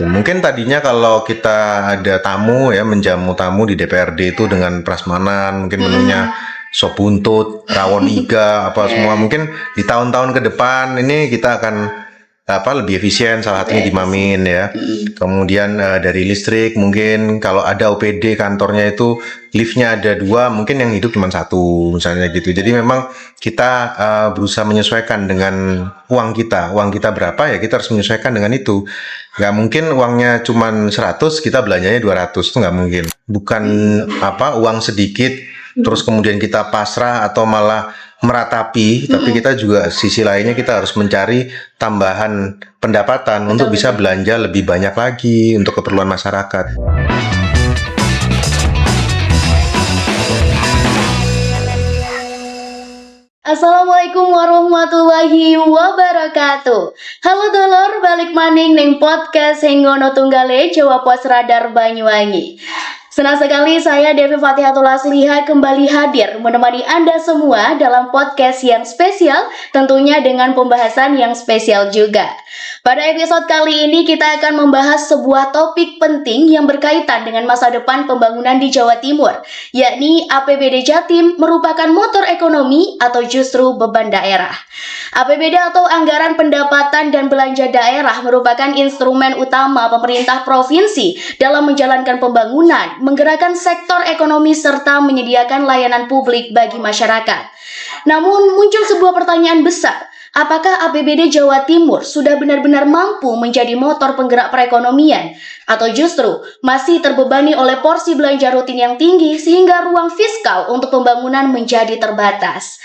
gitu. Mungkin tadinya kalau kita ada tamu ya, menjamu tamu di DPRD itu dengan prasmanan, mungkin menunya sop buntut, rawon iga, apa semua. Mungkin di tahun-tahun ke depan ini kita akan lebih efisien, salah satunya di Mamin ya. Kemudian dari listrik, mungkin kalau ada OPD kantornya itu liftnya ada 2, mungkin yang hidup cuma 1 misalnya gitu. Jadi memang kita berusaha menyesuaikan dengan uang kita berapa ya, kita harus menyesuaikan dengan itu. Nggak mungkin uangnya cuma 100 kita belanjanya 200, itu nggak mungkin. Bukan uang sedikit terus kemudian kita pasrah atau malah meratapi, tapi kita juga sisi lainnya kita harus mencari tambahan pendapatan untuk bisa belanja lebih banyak lagi untuk keperluan masyarakat. Assalamualaikum warahmatullahi wabarakatuh. Halo dulur, balik maning ning podcast Henggono Tunggale Jawa Pos Radar Banyuwangi. Senang sekali saya Devi Fatihatul Asliha kembali hadir menemani Anda semua dalam podcast yang spesial, tentunya dengan pembahasan yang spesial juga. Pada episode kali ini kita akan membahas sebuah topik penting yang berkaitan dengan masa depan pembangunan di Jawa Timur, yakni APBD Jatim merupakan motor ekonomi atau justru beban daerah. APBD atau Anggaran Pendapatan dan Belanja Daerah merupakan instrumen utama pemerintah provinsi dalam menjalankan pembangunan, menggerakkan sektor ekonomi serta menyediakan layanan publik bagi masyarakat. Namun muncul sebuah pertanyaan besar. Apakah APBD Jawa Timur sudah benar-benar mampu menjadi motor penggerak perekonomian? Atau justru masih terbebani oleh porsi belanja rutin yang tinggi sehingga ruang fiskal untuk pembangunan menjadi terbatas?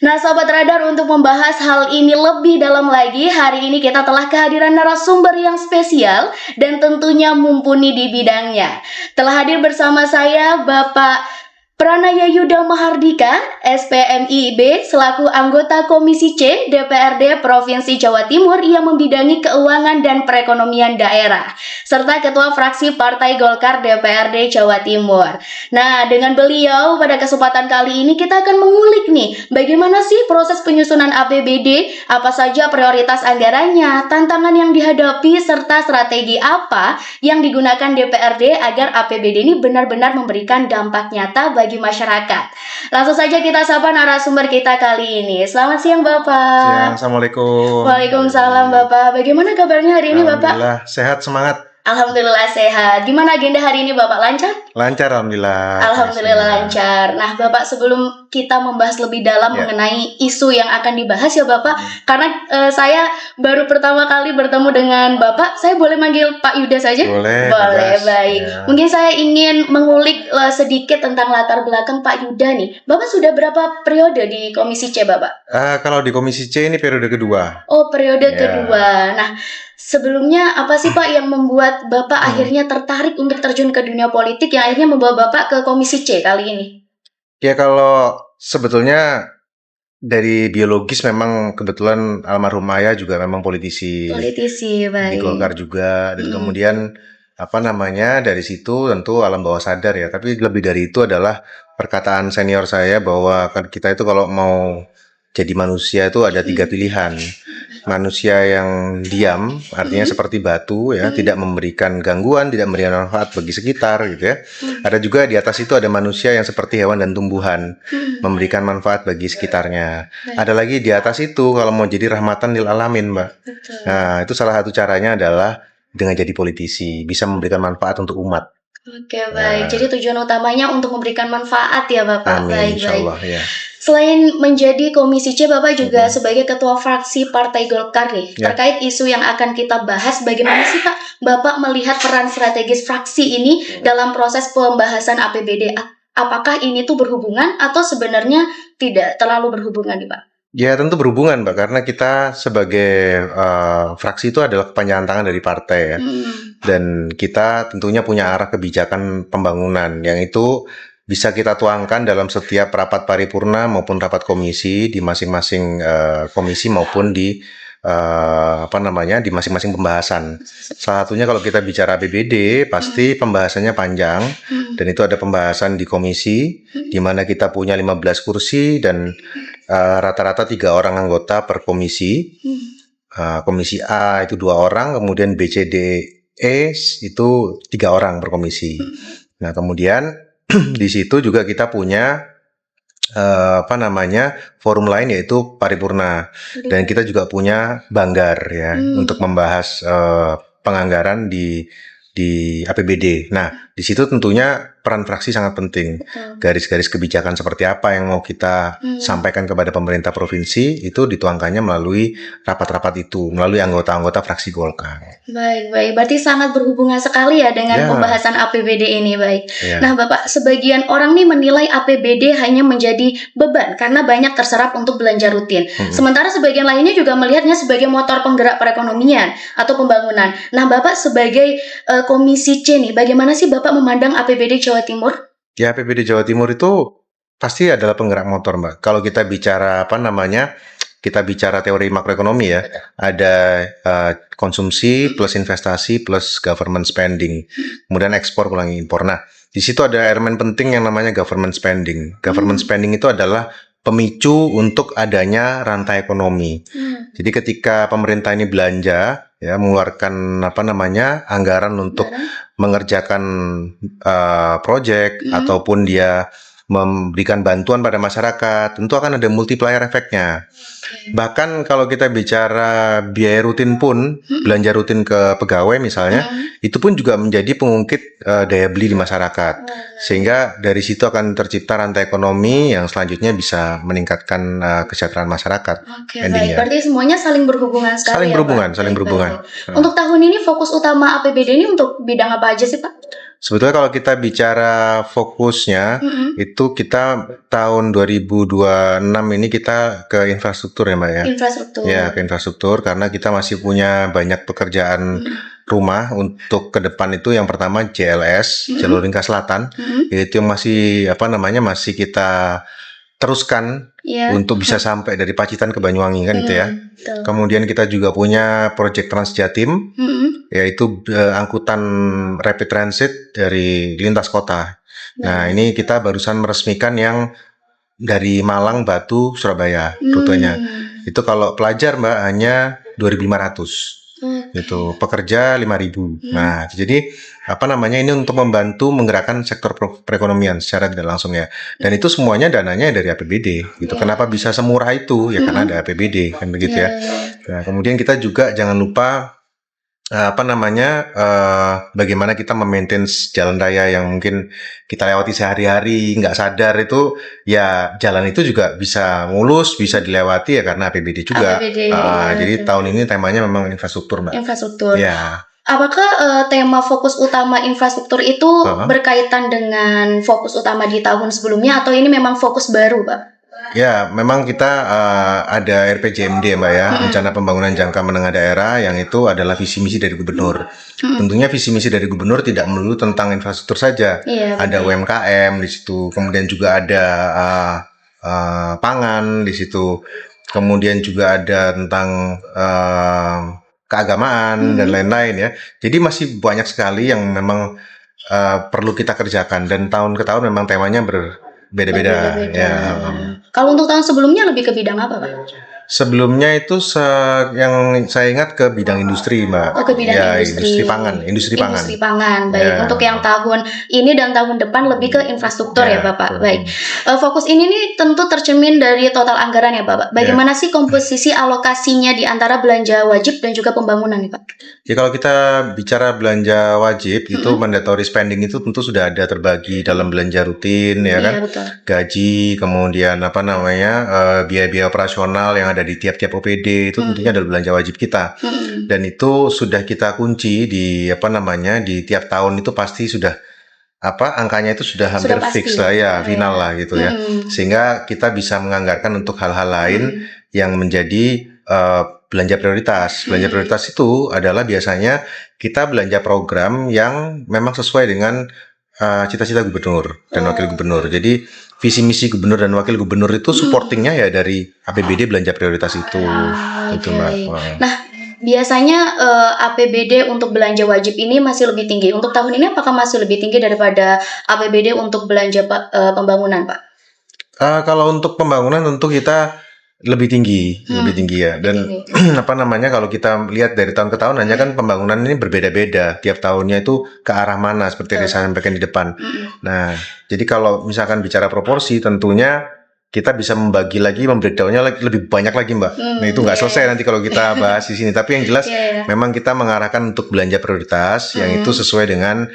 Nah, Sobat Radar, untuk membahas hal ini lebih dalam lagi, hari ini kita telah kehadiran narasumber yang spesial dan tentunya mumpuni di bidangnya. Telah hadir bersama saya Bapak Pranaya Yuda Mahardika, SPMIB, selaku anggota Komisi C DPRD Provinsi Jawa Timur yang membidangi keuangan dan perekonomian daerah, serta Ketua Fraksi Partai Golkar DPRD Jawa Timur. Nah, dengan beliau pada kesempatan kali ini kita akan mengulik nih, bagaimana sih proses penyusunan APBD, apa saja prioritas anggarannya, tantangan yang dihadapi, serta strategi apa yang digunakan DPRD agar APBD ini benar-benar memberikan dampak nyata bagi masyarakat. Langsung saja kita sapa narasumber kita kali ini. Selamat siang Bapak. Siang, Assalamualaikum. Waalaikumsalam Bapak. Bagaimana kabarnya hari ini Bapak? Alhamdulillah, sehat, semangat. Alhamdulillah sehat. Gimana agenda hari ini Bapak, lancar? Lancar, Alhamdulillah. Alhamdulillah lancar. Nah Bapak, sebelum kita membahas lebih dalam mengenai isu yang akan dibahas ya Bapak, karena saya baru pertama kali bertemu dengan Bapak, saya boleh manggil Pak Yuda saja? Boleh, baik. Ya. Mungkin saya ingin mengulik sedikit tentang latar belakang Pak Yuda nih. Bapak sudah berapa periode di Komisi C Bapak? Kalau di Komisi C ini periode kedua. Oh, periode kedua. Nah, sebelumnya apa sih Pak yang membuat Bapak akhirnya tertarik untuk terjun ke dunia politik yang akhirnya membawa Bapak ke Komisi C kali ini? Ya, kalau sebetulnya dari biologis memang kebetulan almarhum ayah juga memang politisi. Baik. Di Golkar juga, dan kemudian dari situ tentu alam bawah sadar ya. Tapi lebih dari itu adalah perkataan senior saya bahwa kita itu kalau mau jadi manusia itu ada 3 pilihan. Manusia yang diam, artinya seperti batu ya, tidak memberikan gangguan, tidak memberikan manfaat bagi sekitar gitu ya. Ada juga di atas itu ada manusia yang seperti hewan dan tumbuhan, memberikan manfaat bagi sekitarnya. Ada lagi di atas itu kalau mau jadi rahmatan lil alamin, Mbak. Betul. Nah, itu salah satu caranya adalah dengan jadi politisi, bisa memberikan manfaat untuk umat. Oke, baik. Jadi tujuan utamanya untuk memberikan manfaat ya Bapak. Amin, insyaallah ya. Selain menjadi Komisi C, Bapak juga sebagai Ketua Fraksi Partai Golkar nih. Terkait isu yang akan kita bahas, bagaimana sih Pak Bapak melihat peran strategis fraksi ini dalam proses pembahasan APBD? Apakah ini tuh berhubungan atau sebenarnya tidak terlalu berhubungan nih Pak? Ya tentu berhubungan Mbak, karena kita sebagai fraksi itu adalah kepanjangan tangan dari partai ya. Dan kita tentunya punya arah kebijakan pembangunan yang itu bisa kita tuangkan dalam setiap rapat paripurna maupun rapat komisi di masing-masing komisi maupun di di masing-masing pembahasan. Salah satunya kalau kita bicara APBD pasti pembahasannya panjang, dan itu ada pembahasan di komisi di mana kita punya 15 kursi dan rata-rata 3 orang anggota per komisi. Komisi A itu 2 orang, kemudian B, C, D E itu 3 orang per komisi. Nah, kemudian di situ juga kita punya forum lain yaitu paripurna, dan kita juga punya banggar ya untuk membahas penganggaran di APBD. Nah, di situ tentunya peran fraksi sangat penting. Garis-garis kebijakan seperti apa yang mau kita sampaikan kepada pemerintah provinsi itu dituangkannya melalui rapat-rapat itu, melalui anggota-anggota fraksi Golkar. Baik. Berarti sangat berhubungan sekali ya dengan pembahasan APBD ini, baik. Nah, Bapak, sebagian orang nih menilai APBD hanya menjadi beban karena banyak terserap untuk belanja rutin. Sementara sebagian lainnya juga melihatnya sebagai motor penggerak perekonomian atau pembangunan. Nah, Bapak sebagai Komisi C nih, bagaimana sih Bapak memandang APBD Jawa Timur? Ya, APBD Jawa Timur itu pasti adalah penggerak motor, Mbak. Kalau kita bicara kita bicara teori makroekonomi ya, ada konsumsi plus investasi plus government spending, kemudian ekspor kurangi impor. Nah, di situ ada elemen penting yang namanya government spending. Government spending itu adalah pemicu untuk adanya rantai ekonomi. Jadi ketika pemerintah ini belanja, ya mengeluarkan anggaran untuk mengerjakan proyek ataupun dia memberikan bantuan pada masyarakat, tentu akan ada multiplier efeknya. Bahkan kalau kita bicara biaya rutin pun, belanja rutin ke pegawai misalnya, itu pun juga menjadi pengungkit daya beli di masyarakat. Sehingga dari situ akan tercipta rantai ekonomi yang selanjutnya bisa meningkatkan kesejahteraan masyarakat. Baik. Berarti semuanya saling berhubungan sekali. Saling berhubungan. Untuk tahun ini fokus utama APBD ini untuk bidang apa aja sih, Pak? Sebetulnya kalau kita bicara fokusnya, itu kita tahun 2026 ini kita ke infrastruktur ya, Mbak ya. Infrastruktur. Ya, ke infrastruktur karena kita masih punya banyak pekerjaan rumah untuk ke depan itu. Yang pertama JLS, Jalur Lingkar Selatan, yaitu yang masih masih kita teruskan untuk bisa sampai dari Pacitan ke Banyuwangi kan gitu ya. Kemudian kita juga punya proyek Transjatim, yaitu angkutan rapid transit dari lintas kota. Nah, ini kita barusan meresmikan yang dari Malang, Batu, Surabaya rutenya. Itu kalau pelajar, Mbak, hanya 2.500. Gitu, pekerja 5.000. Nah, jadi ini untuk membantu menggerakkan sektor perekonomian secara tidak langsung ya. Dan itu semuanya dananya dari APBD gitu. Kenapa bisa semurah itu? Ya karena ada APBD kan begitu ya. Nah, kemudian kita juga jangan lupa bagaimana kita memaintain jalan raya yang mungkin kita lewati sehari-hari nggak sadar itu, ya jalan itu juga bisa mulus, bisa dilewati ya karena APBD juga. Jadi tahun ini temanya memang infrastruktur, Mbak. Infrastruktur. Ya. Apakah tema fokus utama infrastruktur itu berkaitan dengan fokus utama di tahun sebelumnya atau ini memang fokus baru, Pak? Ya, memang kita ada RPJMD, Mbak ya, Rencana Pembangunan Jangka Menengah Daerah, yang itu adalah visi misi dari gubernur. Tentunya visi misi dari gubernur tidak melulu tentang infrastruktur saja. Ada UMKM di situ, kemudian juga ada pangan di situ, kemudian juga ada tentang keagamaan dan lain-lain ya. Jadi masih banyak sekali yang memang perlu kita kerjakan, dan tahun ke tahun memang temanya berbeda-beda. Ya. Kalau untuk tahun sebelumnya lebih ke bidang apa, Pak? Sebelumnya itu yang saya ingat ke bidang industri, Mbak. Ke bidang industri pangan. Industri pangan. Baik, untuk yang tahun ini dan tahun depan lebih ke infrastruktur ya, Bapak. Baik. Fokus ini nih tentu tercermin dari total anggaran ya, Bapak. Bagaimana sih komposisi alokasinya di antara belanja wajib dan juga pembangunan nih, Pak? Ya, kalau kita bicara belanja wajib itu mandatory spending itu tentu sudah ada terbagi dalam belanja rutin ya kan. Betul. Gaji, kemudian biaya-biaya operasional yang ada di tiap-tiap OPD itu tentunya adalah belanja wajib kita. Dan itu sudah kita kunci di di tiap tahun itu pasti sudah angkanya itu sudah hampir fix lah ya, final lah gitu ya. Sehingga kita bisa menganggarkan untuk hal-hal lain yang menjadi belanja prioritas. Belanja prioritas itu adalah biasanya kita belanja program yang memang sesuai dengan cita-cita gubernur dan wakil gubernur. Jadi visi misi gubernur dan wakil gubernur itu supportingnya ya dari APBD belanja prioritas itu. Itu, Mbak. Nah, biasanya APBD untuk belanja wajib ini masih lebih tinggi. Untuk tahun ini apakah masih lebih tinggi daripada APBD untuk belanja pembangunan, Pak? Kalau untuk pembangunan tentu kita lebih tinggi ya. Dan apa namanya, kalau kita lihat dari tahun ke tahun hanya kan pembangunan ini berbeda-beda tiap tahunnya, itu ke arah mana seperti yang saya sampaikan di depan. Nah, jadi kalau misalkan bicara proporsi, tentunya kita bisa membagi lagi, membreakdownnya lebih banyak lagi, Mbak. Nah, itu nggak selesai nanti kalau kita bahas di sini. Tapi yang jelas memang kita mengarahkan untuk belanja prioritas yang itu sesuai dengan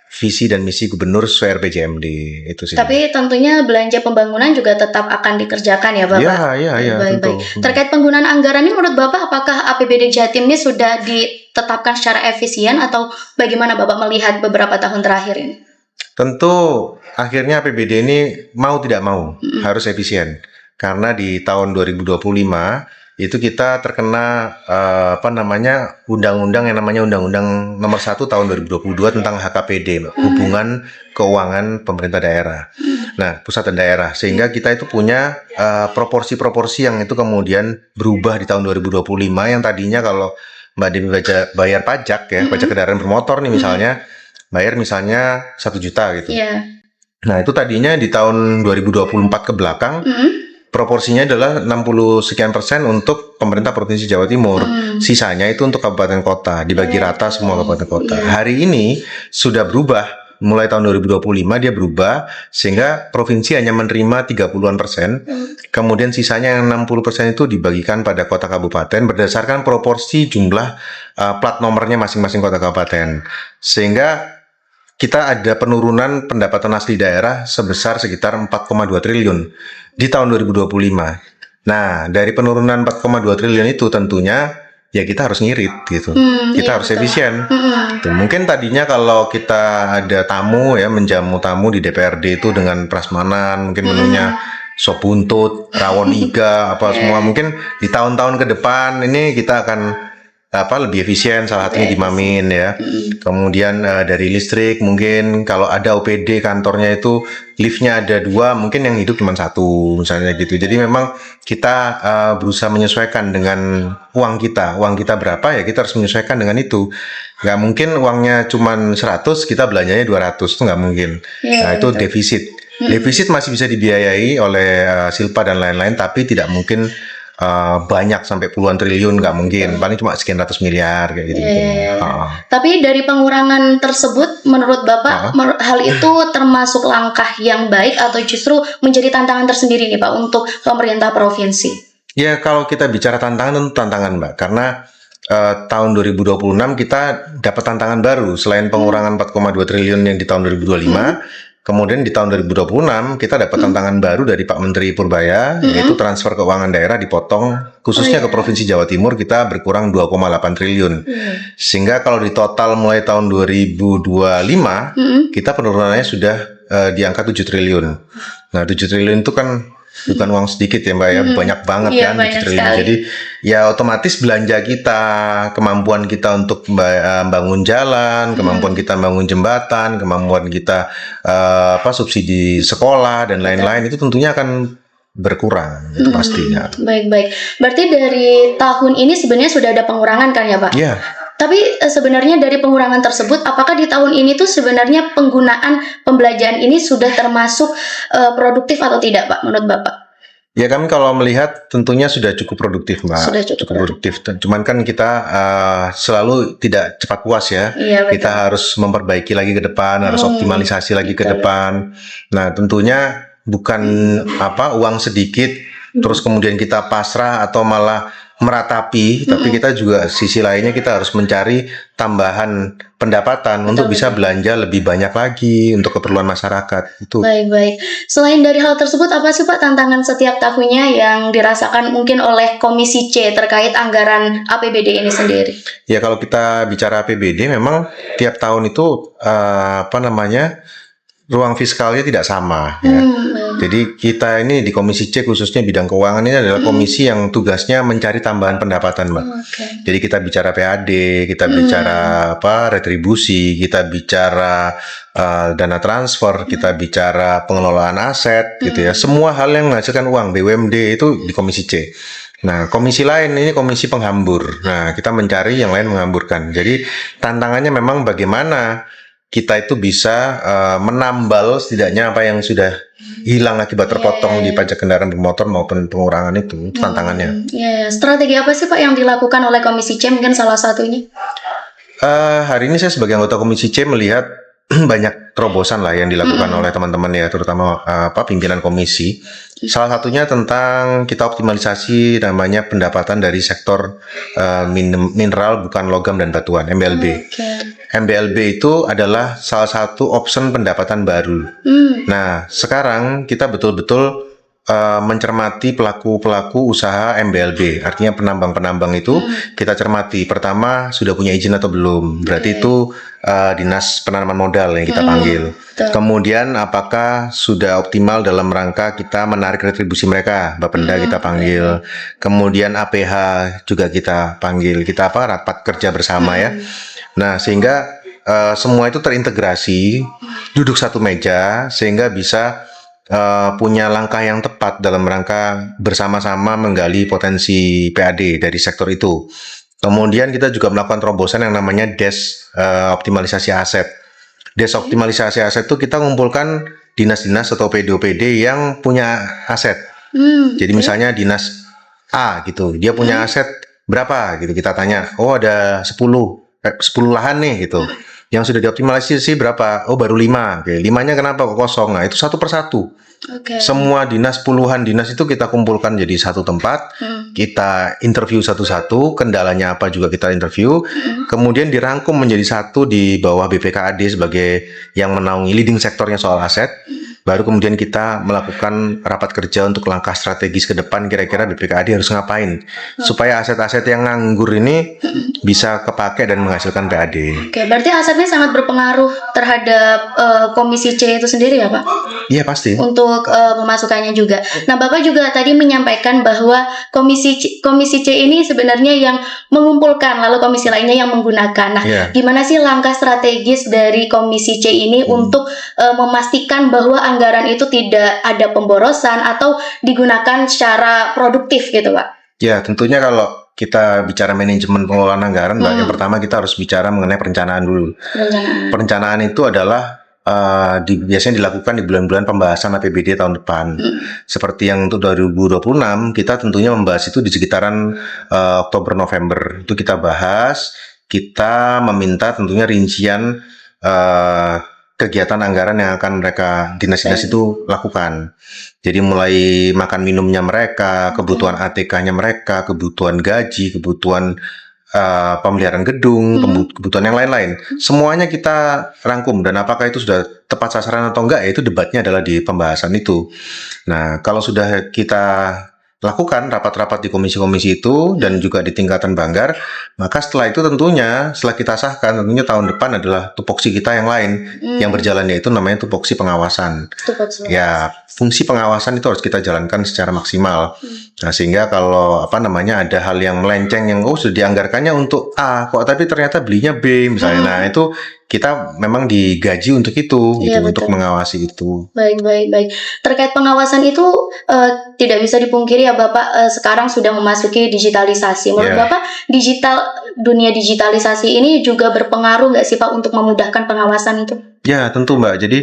visi dan misi gubernur sesuai RPJMD itu sih. Tapi tentunya belanja pembangunan juga tetap akan dikerjakan ya Bapak? Iya, tentu. Terkait penggunaan anggaran ini menurut Bapak, apakah APBD Jatim ini sudah ditetapkan secara efisien atau bagaimana Bapak melihat beberapa tahun terakhir ini? Tentu akhirnya APBD ini mau tidak mau harus efisien. Karena di tahun 2025 itu kita terkena undang-undang yang namanya Undang-Undang Nomor 1 tahun 2022 tentang HKPD, hubungan keuangan pemerintah daerah. Nah, pusat dan daerah, sehingga kita itu punya proporsi-proporsi yang itu kemudian berubah di tahun 2025, yang tadinya kalau Mbak Demi bayar pajak ya, pajak kendaraan bermotor nih misalnya, bayar misalnya 1 juta gitu. Nah, itu tadinya di tahun 2024 ke belakang proporsinya adalah 60 sekian persen untuk pemerintah Provinsi Jawa Timur. Sisanya itu untuk kabupaten kota, dibagi rata semua kabupaten kota. Hari ini sudah berubah, mulai tahun 2025 dia berubah, sehingga provinsi hanya menerima 30-an persen, kemudian sisanya yang 60% itu dibagikan pada kota kabupaten berdasarkan proporsi jumlah plat nomornya masing-masing kota kabupaten. Sehingga kita ada penurunan pendapatan asli daerah sebesar sekitar 4,2 triliun di tahun 2025. Nah, dari penurunan 4,2 triliun itu tentunya ya kita harus ngirit gitu. Kita harus efisien. Tuh, mungkin tadinya kalau kita ada tamu ya, menjamu tamu di DPRD itu dengan prasmanan, mungkin menunya sop buntut, rawon iga, apa semua, mungkin di tahun-tahun ke depan ini kita akan lebih efisien, salah satunya di Mamin ya. Kemudian dari listrik, mungkin kalau ada OPD kantornya itu liftnya ada 2, mungkin yang hidup cuma 1 misalnya gitu. Jadi memang kita berusaha menyesuaikan dengan uang kita berapa ya, kita harus menyesuaikan dengan itu. Nggak mungkin uangnya cuma 100 kita belanjanya 200, itu nggak mungkin. Nah, itu defisit. Defisit masih bisa dibiayai oleh Silpa dan lain-lain, tapi tidak mungkin banyak sampai puluhan triliun, nggak mungkin, paling cuma sekian ratus miliar kayak gitu. Tapi dari pengurangan tersebut, menurut Bapak hal itu termasuk langkah yang baik atau justru menjadi tantangan tersendiri nih Pak untuk pemerintah provinsi? Ya, kalau kita bicara tantangan, tentu tantangan Mbak, karena tahun 2026 kita dapat tantangan baru selain pengurangan 4,2 triliun yang di tahun 2025. Kemudian di tahun 2026 kita dapat tantangan baru dari Pak Menteri Purbaya, yaitu transfer keuangan daerah dipotong, khususnya ke Provinsi Jawa Timur kita berkurang 2,8 triliun. Sehingga kalau di total mulai tahun 2025 kita penurunannya sudah di angka 7 triliun. Nah, 7 triliun itu kan bukan uang sedikit ya Mbak ya, banyak banget kan 7 triliun. Jadi ya otomatis belanja kita, kemampuan kita untuk bangun jalan, kemampuan kita bangun jembatan, kemampuan kita subsidi sekolah dan lain-lain itu tentunya akan berkurang, itu pastinya. Baik. Berarti dari tahun ini sebenarnya sudah ada pengurangan kan ya Pak? Iya. Tapi sebenarnya dari pengurangan tersebut, apakah di tahun ini tuh sebenarnya penggunaan pembelanjaan ini sudah termasuk produktif atau tidak Pak, menurut Bapak? Ya, kami kalau melihat tentunya sudah cukup produktif Mbak. Sudah cukup produktif. Cuman kan kita selalu tidak cepat puas ya. Kita harus memperbaiki lagi ke depan, harus optimalisasi lagi ke depan. Nah, tentunya bukan uang sedikit terus kemudian kita pasrah atau malah meratapi, tapi kita juga sisi lainnya kita harus mencari tambahan pendapatan untuk bisa belanja lebih banyak lagi untuk keperluan masyarakat. Itu. Baik. Selain dari hal tersebut, apa sih Pak tantangan setiap tahunnya yang dirasakan mungkin oleh Komisi C terkait anggaran APBD ini sendiri? Ya, kalau kita bicara APBD memang tiap tahun itu ruang fiskalnya tidak sama ya. Jadi kita ini di Komisi C khususnya bidang keuangan ini adalah komisi yang tugasnya mencari tambahan pendapatan Mbak. Jadi kita bicara PAD, kita bicara retribusi, kita bicara dana transfer, kita bicara pengelolaan aset gitu ya. Semua hal yang menghasilkan uang, BUMD itu di Komisi C. Nah, komisi lain ini komisi penghambur. Nah, kita mencari yang lain menghamburkan. Jadi tantangannya memang bagaimana kita itu bisa menambal setidaknya apa yang sudah hilang akibat terpotong di pajak kendaraan bermotor maupun pengurangan itu tantangannya. Strategi apa sih Pak yang dilakukan oleh Komisi C mungkin salah satunya? Hari ini saya sebagai anggota Komisi C melihat banyak terobosan lah yang dilakukan oleh teman-teman ya, terutama pimpinan komisi. Salah satunya tentang kita optimalisasi namanya pendapatan dari sektor mineral bukan logam dan batuan (MBLB). MBLB itu adalah salah satu option pendapatan baru. Nah, sekarang kita betul-betul mencermati pelaku-pelaku usaha MBLB, artinya penambang-penambang itu kita cermati. Pertama, sudah punya izin atau belum? Berarti itu dinas penanaman modal yang kita panggil. Kemudian, apakah sudah optimal dalam rangka kita menarik retribusi mereka? Bapenda kita panggil. Kemudian APH juga kita panggil. Kita rapat kerja bersama ya. Nah, sehingga semua itu terintegrasi, duduk satu meja, sehingga bisa punya langkah yang tepat dalam rangka bersama-sama menggali potensi PAD dari sektor itu. Kemudian kita juga melakukan terobosan yang namanya Des optimalisasi aset. Des optimalisasi aset itu kita mengumpulkan dinas-dinas atau PD-OPD yang punya aset. Jadi misalnya dinas A gitu, dia punya aset berapa gitu, kita tanya, oh ada 10 lahan nih gitu. Yang sudah dioptimalisasi berapa? Oh baru 5. Oke, 5-nya kenapa kok kosong? Nah itu satu persatu. Semua dinas, puluhan dinas itu kita kumpulkan jadi satu tempat. Kita interview satu-satu, kendalanya apa juga kita interview. Kemudian dirangkum menjadi satu di bawah BPKAD sebagai yang menaungi leading sektornya soal aset. Baru kemudian kita melakukan rapat kerja untuk langkah strategis ke depan, kira-kira BPKAD harus ngapain supaya aset-aset yang nganggur ini bisa kepakai dan menghasilkan PAD. Oke, berarti asetnya sangat berpengaruh terhadap Komisi C itu sendiri ya Pak? Iya pasti. Untuk pemasukannya juga. Nah Bapak juga tadi menyampaikan bahwa Komisi C ini sebenarnya yang mengumpulkan, lalu komisi lainnya yang menggunakan. Nah, gimana sih langkah strategis dari Komisi C ini untuk memastikan bahwa anggaran itu tidak ada pemborosan atau digunakan secara produktif gitu Pak? Ya tentunya kalau kita bicara manajemen pengelolaan anggaran, Mbak, yang pertama kita harus bicara mengenai perencanaan dulu. Perencanaan itu adalah biasanya dilakukan di bulan-bulan pembahasan APBD tahun depan. Seperti yang untuk 2026 kita tentunya membahas itu di sekitaran Oktober-November. Itu kita bahas, kita meminta tentunya rincian kegiatan anggaran yang akan mereka dinas-dinas itu lakukan. Jadi mulai makan minumnya mereka, kebutuhan ATK-nya mereka, kebutuhan gaji, kebutuhan pemeliharaan gedung, kebutuhan yang lain-lain. Semuanya kita rangkum, dan apakah itu sudah tepat sasaran atau enggak, ya itu debatnya adalah di pembahasan itu. Nah, kalau sudah kita lakukan rapat-rapat di komisi-komisi itu dan juga di tingkatan Banggar, maka setelah itu tentunya setelah kita sahkan, tentunya tahun depan adalah tupoksi kita yang lain yang berjalan, yaitu namanya tupoksi pengawasan. Ya, fungsi pengawasan itu harus kita jalankan secara maksimal. Nah, sehingga kalau ada hal yang melenceng yang sudah dianggarkannya untuk A kok tapi ternyata belinya B misalnya. Nah, itu kita memang digaji untuk itu, gitu, untuk mengawasi itu. Baik. Terkait pengawasan itu tidak bisa dipungkiri ya Bapak, sekarang sudah memasuki digitalisasi. Menurut Bapak, dunia digitalisasi ini juga berpengaruh nggak sih Pak untuk memudahkan pengawasan itu? Ya, tentu Mbak. Jadi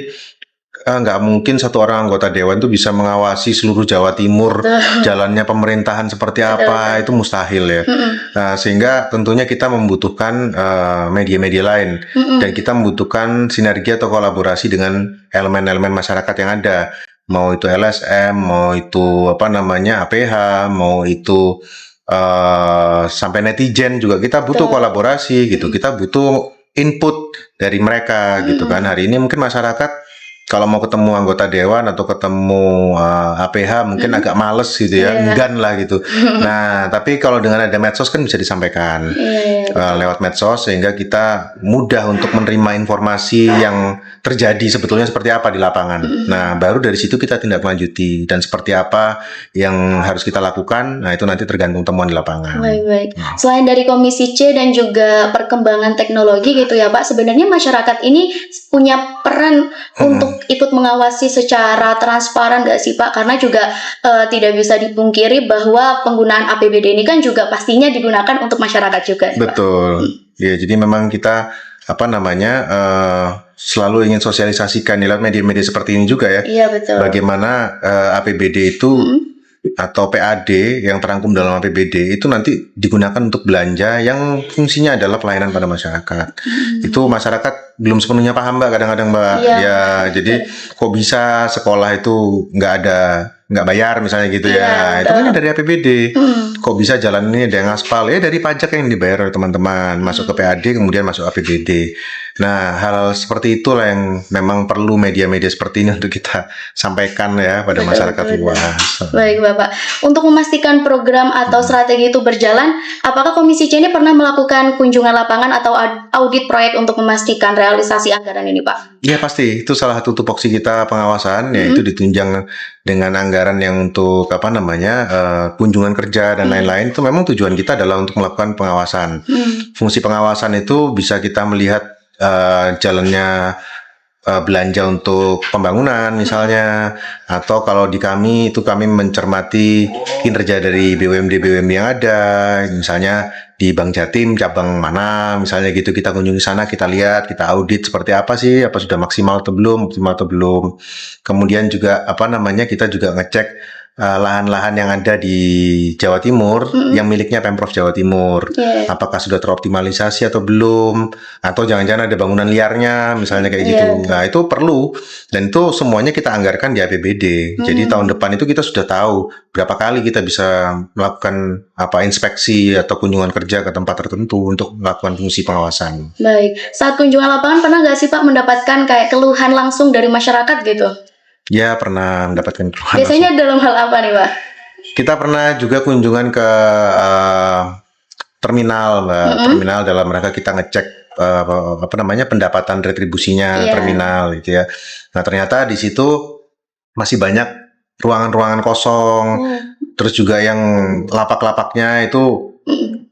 nggak mungkin satu orang anggota dewan itu bisa mengawasi seluruh Jawa Timur jalannya pemerintahan seperti apa, itu mustahil ya. Nah, sehingga tentunya kita membutuhkan media-media lain, dan kita membutuhkan sinergi atau kolaborasi dengan elemen-elemen masyarakat yang ada, mau itu LSM, mau itu APH, mau itu sampai netizen juga kita butuh kolaborasi gitu. Kita butuh input dari mereka gitu kan. Hari ini mungkin masyarakat kalau mau ketemu anggota dewan atau ketemu APH mungkin agak males gitu ya, enggan lah gitu. Nah, tapi kalau dengan ada medsos kan bisa disampaikan lewat medsos, sehingga kita mudah untuk menerima informasi yang terjadi sebetulnya seperti apa di lapangan. Nah, baru dari situ kita tindak lanjuti, dan seperti apa yang harus kita lakukan, nah itu nanti tergantung temuan di lapangan. Baik. Selain dari Komisi C dan juga perkembangan teknologi gitu ya Pak, sebenarnya masyarakat ini punya peran untuk ikut mengawasi secara transparan nggak sih Pak? Karena juga tidak bisa dipungkiri bahwa penggunaan APBD ini kan juga pastinya digunakan untuk masyarakat juga. Betul. Ya, jadi memang kita selalu ingin sosialisasikan lewat media-media seperti ini juga ya. Iya betul. Bagaimana APBD itu atau PAD yang terangkum dalam APBD itu nanti digunakan untuk belanja yang fungsinya adalah pelayanan pada masyarakat. Itu masyarakat belum sepenuhnya paham Mbak, kadang-kadang Mbak. Iya. Ya, jadi kok bisa sekolah itu nggak bayar misalnya gitu ya. Itu kan dari APBD. Kok bisa jalan ini ada yang aspal ya dari pajak yang dibayar oleh teman-teman, masuk ke PAD kemudian masuk APBD. Nah, hal seperti itulah yang memang perlu media-media seperti ini untuk kita sampaikan ya pada masyarakat luas. Baik Bapak, untuk memastikan program atau strategi itu berjalan, apakah Komisi C ini pernah melakukan kunjungan lapangan atau audit proyek untuk memastikan realisasi anggaran ini Pak? Ya pasti, itu salah satu tupoksi kita pengawasan, yaitu ditunjang dengan anggaran yang untuk kunjungan kerja dan lain-lain. Itu memang tujuan kita adalah untuk melakukan pengawasan. Fungsi pengawasan itu bisa kita melihat jalannya belanja untuk pembangunan misalnya, atau kalau di kami itu kami mencermati kinerja dari BUMD yang ada, misalnya di Bank Jatim cabang mana misalnya gitu, kita kunjungi sana, kita lihat, kita audit seperti apa sih, apa sudah maksimal atau belum. Kemudian juga kita juga ngecek lahan-lahan yang ada di Jawa Timur yang miliknya Pemprov Jawa Timur, apakah sudah teroptimalisasi atau belum, atau jangan-jangan ada bangunan liarnya misalnya kayak gitu. Nah itu perlu, dan itu semuanya kita anggarkan di APBD. Jadi tahun depan itu kita sudah tahu berapa kali kita bisa melakukan inspeksi atau kunjungan kerja ke tempat tertentu untuk melakukan fungsi pengawasan. Baik, saat kunjungan lapangan pernah nggak sih Pak mendapatkan kayak keluhan langsung dari masyarakat gitu? Ya, pernah mendapatkan keluhan. Biasanya dalam hal apa nih Pak? Kita pernah juga kunjungan ke terminal, Mbak. Terminal dalam rangka kita ngecek pendapatan retribusinya terminal gitu ya. Nah, ternyata di situ masih banyak ruangan-ruangan kosong. Terus juga yang lapak-lapaknya itu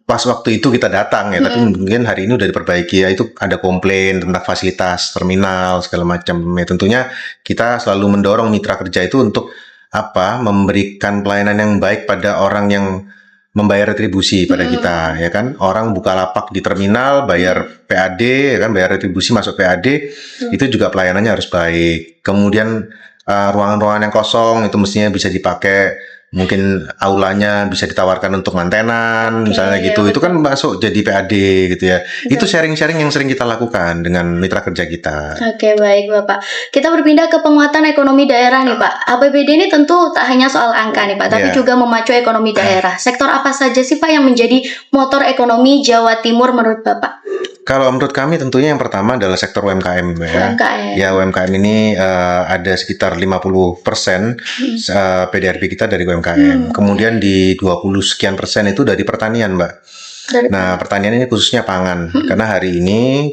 pas waktu itu kita datang ya, tapi mungkin hari ini udah diperbaiki ya. Itu ada komplain tentang fasilitas terminal segala macam. Ya, tentunya kita selalu mendorong mitra kerja itu untuk memberikan pelayanan yang baik pada orang yang membayar retribusi pada kita, ya kan. Orang buka lapak di terminal, bayar PAD, ya kan, bayar retribusi masuk PAD, itu juga pelayanannya harus baik. Kemudian ruangan-ruangan yang kosong itu mestinya bisa dipakai. Mungkin aulanya bisa ditawarkan untuk mantenan, misalnya gitu. Itu kan masuk jadi PAD gitu ya. Itu sharing-sharing yang sering kita lakukan dengan mitra kerja kita. Oke, baik Bapak. Kita berpindah ke penguatan ekonomi daerah nih Pak. APBD ini tentu tak hanya soal angka nih Pak, tapi juga memacu ekonomi daerah. Sektor apa saja sih Pak yang menjadi motor ekonomi Jawa Timur menurut Bapak? Kalau menurut kami tentunya yang pertama adalah sektor UMKM ya. Ya, UMKM ini ada sekitar 50% PDRB kita dari UMKM. Kemudian di 20 sekian persen itu dari pertanian, Mbak. Nah, pertanian ini khususnya pangan. Karena hari ini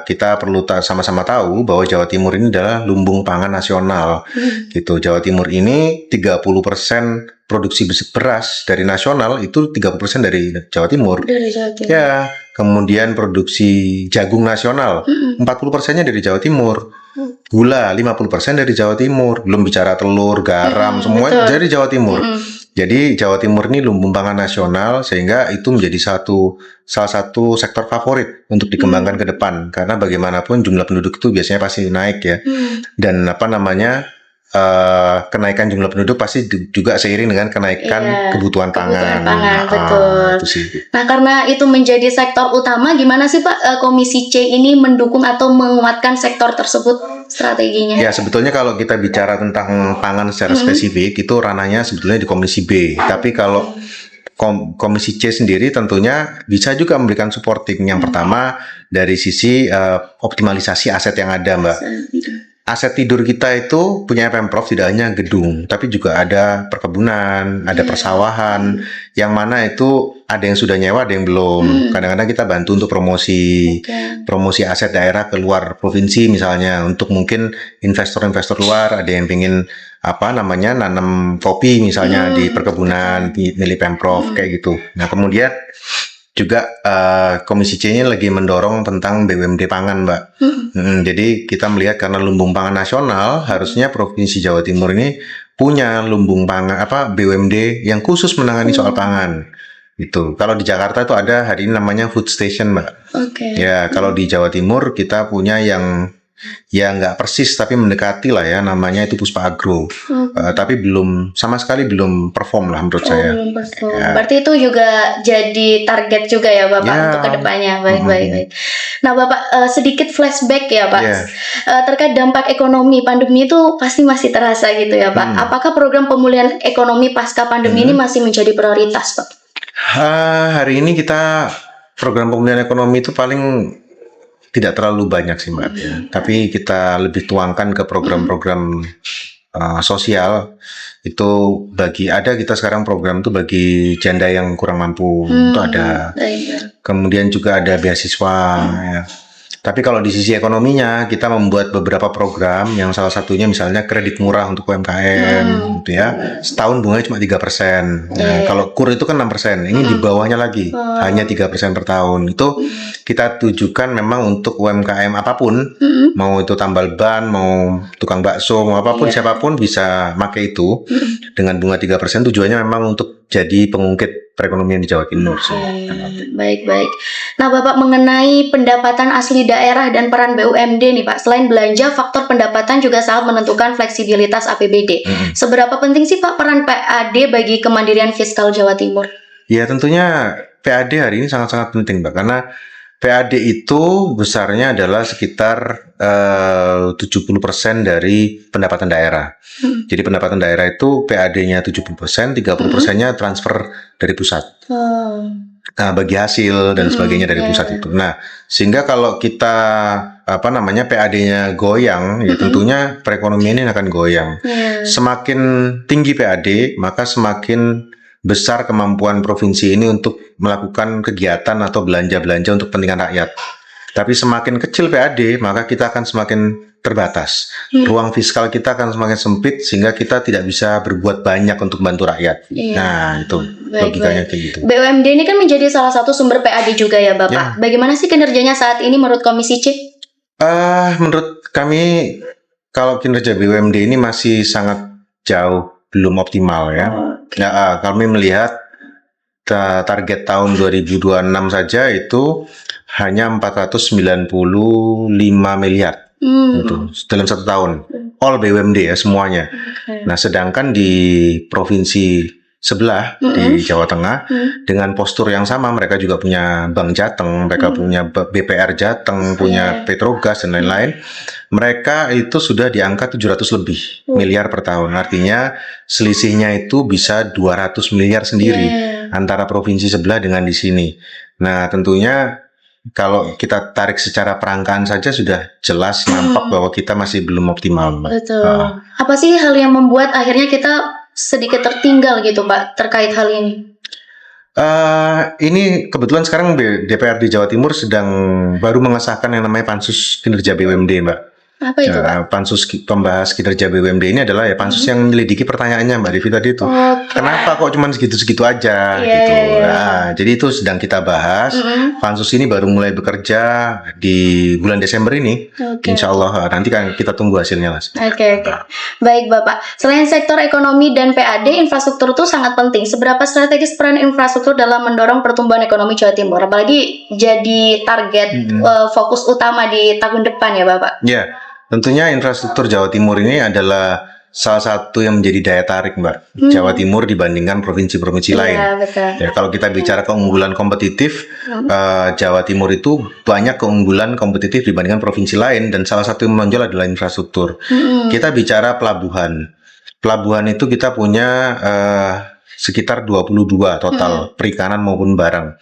kita perlu sama-sama tahu bahwa Jawa Timur ini adalah lumbung pangan nasional. Gitu. Jawa Timur ini 30% produksi beras dari nasional itu 30% dari Jawa Timur. Ya, kemudian produksi jagung nasional 40%-nya dari Jawa Timur. Gula 50% dari Jawa Timur. Belum bicara telur, garam, semua dari Jawa Timur. Jadi Jawa Timur ini lumbung pangan nasional, sehingga itu menjadi salah satu sektor favorit untuk dikembangkan ke depan, karena bagaimanapun jumlah penduduk itu biasanya pasti naik ya. Dan kenaikan jumlah penduduk pasti juga seiring dengan kenaikan kebutuhan pangan. Betul. Itu sih. Nah, karena itu menjadi sektor utama, gimana sih Pak Komisi C ini mendukung atau menguatkan sektor tersebut strateginya? Ya, sebetulnya kalau kita bicara tentang pangan secara spesifik, itu ranahnya sebetulnya di Komisi B. Tapi kalau Komisi C sendiri tentunya bisa juga memberikan supporting. Yang pertama dari sisi optimalisasi aset yang ada, Mbak. Aset tidur kita itu punya Pemprov tidak hanya gedung, tapi juga ada perkebunan, ada persawahan, yang mana itu ada yang sudah nyewa, ada yang belum. Kadang-kadang kita bantu untuk promosi aset daerah ke luar provinsi misalnya, untuk mungkin investor-investor luar ada yang pengen nanam kopi misalnya di perkebunan milik Pemprov kayak gitu. Nah, kemudian juga Komisi C ini lagi mendorong tentang BUMD pangan, Mbak. Jadi kita melihat karena lumbung pangan nasional, harusnya Provinsi Jawa Timur ini punya lumbung pangan BUMD yang khusus menangani soal pangan. Itu. Kalau di Jakarta itu ada hari ini namanya food station, Mbak. Oke. Ya, kalau di Jawa Timur kita punya yang ya nggak persis tapi mendekati lah ya, namanya itu Puspa Agro. Tapi sama sekali belum perform lah menurut saya. Belum perform. Ya. Berarti itu juga jadi target juga ya Bapak Ya. untuk kedepannya. Baik. Nah Bapak, sedikit flashback ya Pak. Ya. Terkait dampak ekonomi pandemi itu pasti masih terasa gitu ya Pak. Apakah program pemulihan ekonomi pasca pandemi ini masih menjadi prioritas Pak? Hari ini kita program pemulihan ekonomi itu paling tidak terlalu banyak sih Mbak. Ya. Tapi kita lebih tuangkan ke program-program sosial. Itu kita sekarang program itu bagi janda yang kurang mampu. Itu ada. Kemudian juga ada beasiswa. Ya. Tapi kalau di sisi ekonominya kita membuat beberapa program yang salah satunya misalnya kredit murah untuk UMKM gitu ya. Setahun bunganya cuma 3%. Nah, kalau KUR itu kan 6%. Ini di bawahnya lagi. Hanya 3% per tahun. Itu kita tujukan memang untuk UMKM apapun, mau itu tambal ban, mau tukang bakso, mau apapun siapapun bisa pakai itu dengan bunga 3%. Tujuannya memang untuk jadi pengungkit perekonomian di Jawa Timur. Baik. Nah, Bapak mengenai pendapatan asli daerah dan peran BUMD nih Pak. Selain belanja, faktor pendapatan juga sangat menentukan fleksibilitas APBD. Seberapa penting sih Pak peran PAD bagi kemandirian fiskal Jawa Timur? Ya, tentunya PAD hari ini sangat-sangat penting Mbak, karena PAD itu besarnya adalah sekitar 70% dari pendapatan daerah. Jadi pendapatan daerah itu PAD-nya 70%, 30%-nya transfer dari pusat. Bagi hasil dan sebagainya dari pusat itu. Nah, sehingga kalau kita PAD-nya goyang, ya tentunya perekonomian ini akan goyang. Semakin tinggi PAD, maka semakin besar kemampuan provinsi ini untuk melakukan kegiatan atau belanja-belanja untuk kepentingan rakyat. Tapi semakin kecil PAD, maka kita akan semakin terbatas. Ruang fiskal kita akan semakin sempit sehingga kita tidak bisa berbuat banyak untuk membantu rakyat. Nah, itu logikanya kayak gitu. BUMD ini kan menjadi salah satu sumber PAD juga ya, Bapak. Bagaimana sih kinerjanya saat ini menurut Komisi C? Menurut kami, kalau kinerja BUMD ini masih sangat jauh, belum optimal ya. Kami melihat target tahun 2026 saja itu hanya 495 miliar itu dalam 1 tahun, all BUMD ya semuanya. Nah, sedangkan di provinsi sebelah di Jawa Tengah dengan postur yang sama, mereka juga punya Bank Jateng, mereka punya BPR Jateng, punya Petrogas dan lain-lain. Mereka itu sudah di angka 700 lebih miliar per tahun. Artinya selisihnya itu bisa 200 miliar sendiri antara provinsi sebelah dengan di sini. Nah, tentunya kalau kita tarik secara perangkaan saja sudah jelas nampak bahwa kita masih belum optimal. Betul. Apa sih hal yang membuat akhirnya kita sedikit tertinggal gitu Pak terkait hal ini? Ini kebetulan sekarang DPRD Jawa Timur sedang baru mengesahkan yang namanya Pansus Kinerja BUMD, Mbak. Apa itu Pak? Pansus pembahas kinerja BUMD ini adalah ya pansus yang menyelidiki pertanyaannya Mbak Devi tadi itu. Kenapa kok cuma segitu-segitu aja gitu. Nah, jadi itu sedang kita bahas. Pansus ini baru mulai bekerja di bulan Desember ini. Insya Allah nanti kan kita tunggu hasilnya lah. Oke. Baik Bapak. Selain sektor ekonomi dan PAD, infrastruktur itu sangat penting. Seberapa strategis peran infrastruktur dalam mendorong pertumbuhan ekonomi Jawa Timur? Apalagi jadi target fokus utama di tahun depan ya Bapak? Ya. Tentunya infrastruktur Jawa Timur ini adalah salah satu yang menjadi daya tarik Mbak Jawa Timur dibandingkan provinsi-provinsi lain. Betul. Ya, kalau kita bicara keunggulan kompetitif, Jawa Timur itu banyak keunggulan kompetitif dibandingkan provinsi lain dan salah satu yang menonjol adalah infrastruktur. Kita bicara pelabuhan. Pelabuhan itu kita punya sekitar 22 total perikanan maupun barang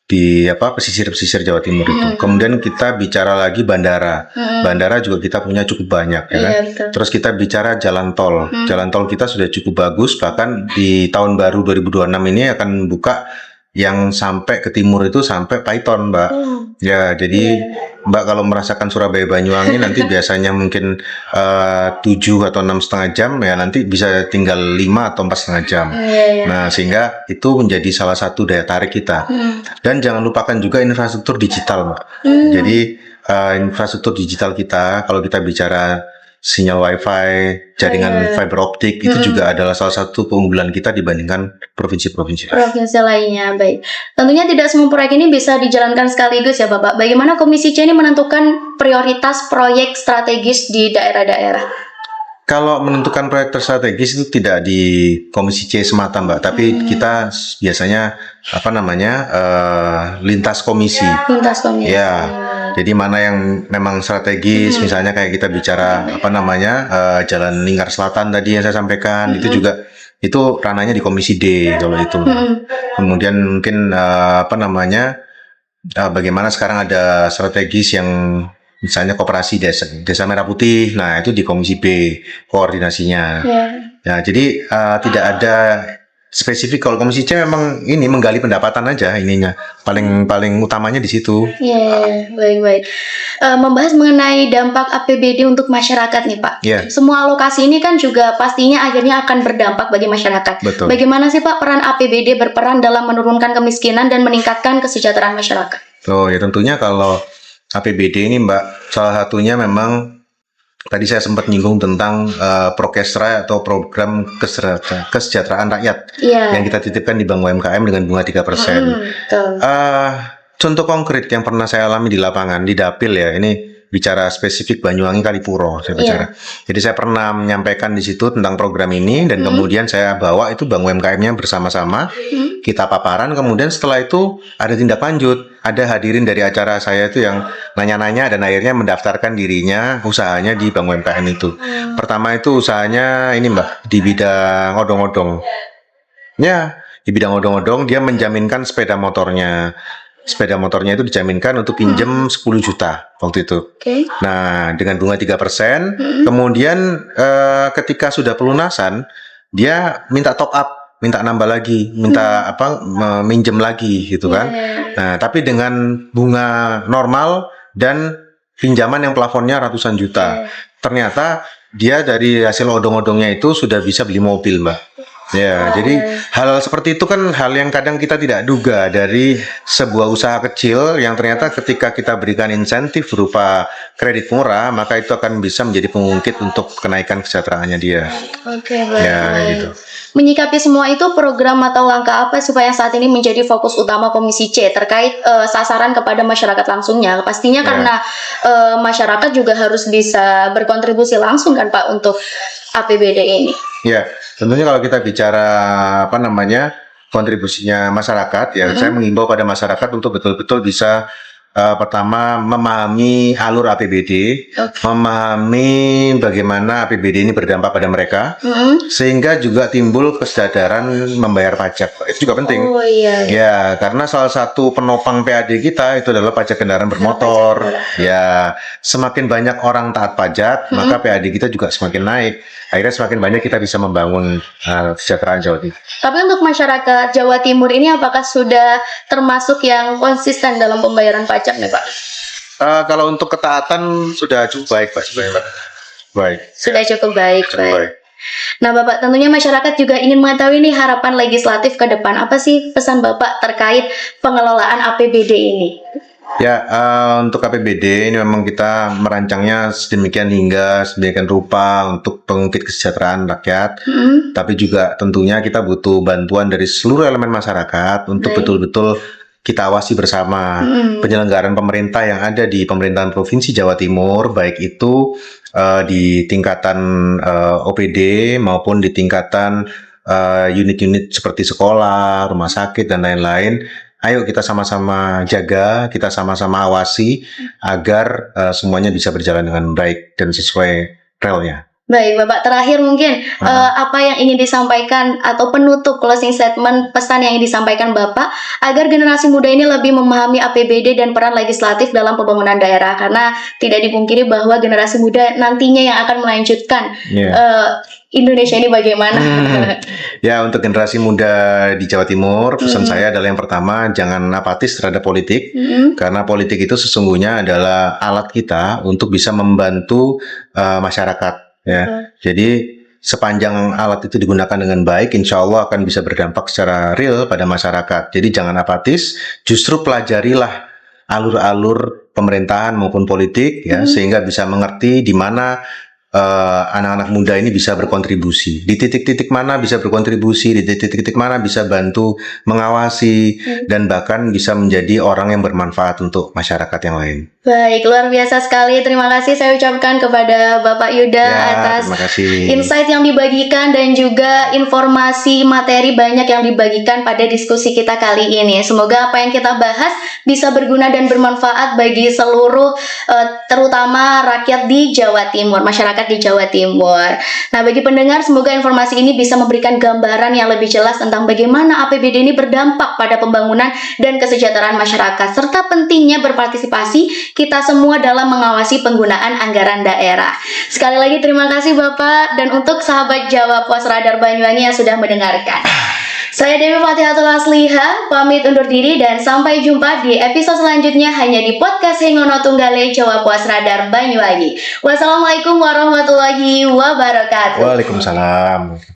di pesisir-pesisir Jawa Timur itu. Kemudian kita bicara lagi bandara. Bandara juga kita punya cukup banyak ya kan. Terus kita bicara jalan tol. Jalan tol kita sudah cukup bagus, bahkan di tahun baru 2026 ini akan buka yang sampai ke timur itu sampai Python, Mbak. Ya, jadi Mbak kalau merasakan Surabaya Banyuwangi nanti biasanya mungkin 7 atau 6,5 jam ya, nanti bisa tinggal 5 atau 4,5 jam. Nah, sehingga itu menjadi salah satu daya tarik kita. Dan jangan lupakan juga infrastruktur digital, Mbak. Jadi infrastruktur digital kita, kalau kita bicara sinyal wifi, jaringan fiber optik itu juga adalah salah satu keunggulan kita dibandingkan provinsi-provinsi lain. Provinsi lainnya, baik. Tentunya tidak semua proyek ini bisa dijalankan sekaligus ya Bapak. Bagaimana Komisi C ini menentukan prioritas proyek strategis di daerah-daerah? Kalau menentukan proyek strategis itu tidak di Komisi C semata Mbak, tapi kita biasanya lintas komisi. Lintas komisi. Ya, jadi mana yang memang strategis, misalnya kayak kita bicara Jalan Lingkar Selatan tadi yang saya sampaikan, itu juga itu ranahnya di Komisi D kalau itu. Kemudian mungkin bagaimana sekarang ada strategis yang misalnya koperasi desa Merah Putih, nah itu di Komisi B koordinasinya. Ya, jadi tidak ada spesifik. Kalau Komisi C memang ini menggali pendapatan aja ininya, paling utamanya di situ. Baik. Membahas mengenai dampak APBD untuk masyarakat nih Pak. Semua alokasi ini kan juga pastinya akhirnya akan berdampak bagi masyarakat. Betul. Bagaimana sih Pak peran APBD berperan dalam menurunkan kemiskinan dan meningkatkan kesejahteraan masyarakat? Oh ya, tentunya kalau APBD ini Mbak, salah satunya memang tadi saya sempat nyinggung tentang Prokesra atau program kesejahteraan rakyat yang kita titipkan di Bank UMKM dengan bunga 3%. Contoh konkret yang pernah saya alami di lapangan di Dapil ya, ini bicara spesifik Banyuwangi Kalipuro saya bicara. Jadi saya pernah menyampaikan di situ tentang program ini dan kemudian saya bawa itu Bank UMKM-nya bersama-sama, kita paparan, kemudian setelah itu ada tindak lanjut, ada hadirin dari acara saya itu yang nanya-nanya dan akhirnya mendaftarkan dirinya usahanya di Bank UMKM itu. Pertama itu usahanya ini Mbak, di bidang odong-odong. Ya, di bidang odong-odong dia menjaminkan sepeda motornya. Sepeda motornya itu dijaminkan untuk pinjam 10 juta waktu itu. Nah, dengan bunga 3%, kemudian ketika sudah pelunasan, dia minta top up, minta nambah lagi, minta minjem lagi gitu kan. Nah, tapi dengan bunga normal dan pinjaman yang plafonnya ratusan juta. Ternyata dia dari hasil odong-odongnya itu sudah bisa beli mobil, Mbak. Ya, jadi hal seperti itu kan hal yang kadang kita tidak duga dari sebuah usaha kecil yang ternyata ketika kita berikan insentif berupa kredit murah, maka itu akan bisa menjadi pengungkit untuk kenaikan kesejahteraannya dia. Baik. Ya, gitu. Menyikapi semua itu, program atau langkah apa supaya saat ini menjadi fokus utama Komisi C terkait sasaran kepada masyarakat langsungnya? Pastinya karena masyarakat juga harus bisa berkontribusi langsung kan Pak untuk APBD ini. Ya, tentunya kalau kita bicara kontribusinya masyarakat, ya saya mengimbau pada masyarakat untuk betul-betul bisa pertama memahami alur APBD, memahami bagaimana APBD ini berdampak pada mereka, sehingga juga timbul kesadaran membayar pajak. Itu juga penting. Ya, karena salah satu penopang PAD kita itu adalah pajak kendaraan bermotor. Ya, semakin banyak orang taat pajak, maka PAD kita juga semakin naik. Akhirnya semakin banyak kita bisa membangun kesejahteraan Jawa Timur. Tapi untuk masyarakat Jawa Timur ini apakah sudah termasuk yang konsisten dalam pembayaran pajak nih Pak? Kalau untuk ketaatan sudah cukup baik Pak. Sudah cukup baik. Nah Bapak, tentunya masyarakat juga ingin mengetahui nih harapan legislatif ke depan. Apa sih pesan Bapak terkait pengelolaan APBD ini? Ya, untuk APBD ini memang kita merancangnya sedemikian rupa untuk pengungkit kesejahteraan rakyat. Tapi juga tentunya kita butuh bantuan dari seluruh elemen masyarakat untuk betul-betul kita awasi bersama penyelenggaraan pemerintah yang ada di pemerintahan Provinsi Jawa Timur, baik itu di tingkatan OPD maupun di tingkatan unit-unit seperti sekolah, rumah sakit, dan lain-lain. Ayo kita sama-sama jaga, kita sama-sama awasi agar semuanya bisa berjalan dengan baik dan sesuai relnya. Baik, Bapak, terakhir mungkin apa yang ingin disampaikan atau penutup closing statement, pesan yang ingin disampaikan Bapak agar generasi muda ini lebih memahami APBD dan peran legislatif dalam pembangunan daerah, karena tidak dipungkiri bahwa generasi muda nantinya yang akan melanjutkan Indonesia ini bagaimana? Ya, untuk generasi muda di Jawa Timur, pesan saya adalah yang pertama, jangan apatis terhadap politik, karena politik itu sesungguhnya adalah alat kita untuk bisa membantu masyarakat. Ya, jadi sepanjang alat itu digunakan dengan baik, insya Allah akan bisa berdampak secara real pada masyarakat. Jadi jangan apatis, justru pelajarilah alur-alur pemerintahan maupun politik, ya, sehingga bisa mengerti di mana anak-anak muda ini bisa berkontribusi. Di titik-titik mana bisa berkontribusi, di titik-titik mana bisa bantu mengawasi, dan bahkan bisa menjadi orang yang bermanfaat untuk masyarakat yang lain. Baik, luar biasa sekali. Terima kasih saya ucapkan kepada Bapak Yuda atas terima kasih. insight yang dibagikan dan juga informasi materi banyak yang dibagikan pada diskusi kita kali ini. Semoga apa yang kita bahas bisa berguna dan bermanfaat bagi seluruh terutama rakyat di Jawa Timur, masyarakat di Jawa Timur. Nah, bagi pendengar, semoga informasi ini bisa memberikan gambaran yang lebih jelas tentang bagaimana APBD ini berdampak pada pembangunan dan kesejahteraan masyarakat, serta pentingnya berpartisipasi kita semua dalam mengawasi penggunaan anggaran daerah. Sekali lagi terima kasih Bapak, dan untuk sahabat Jawa Pos Radar Banyuwangi yang sudah mendengarkan. Saya Dewi Fatihatul Asliha, pamit undur diri dan sampai jumpa di episode selanjutnya hanya di podcast Hengono Tunggale Jawa Pos Radar Banyuwangi. Wassalamualaikum warahmatullahi wabarakatuh. Waalaikumsalam.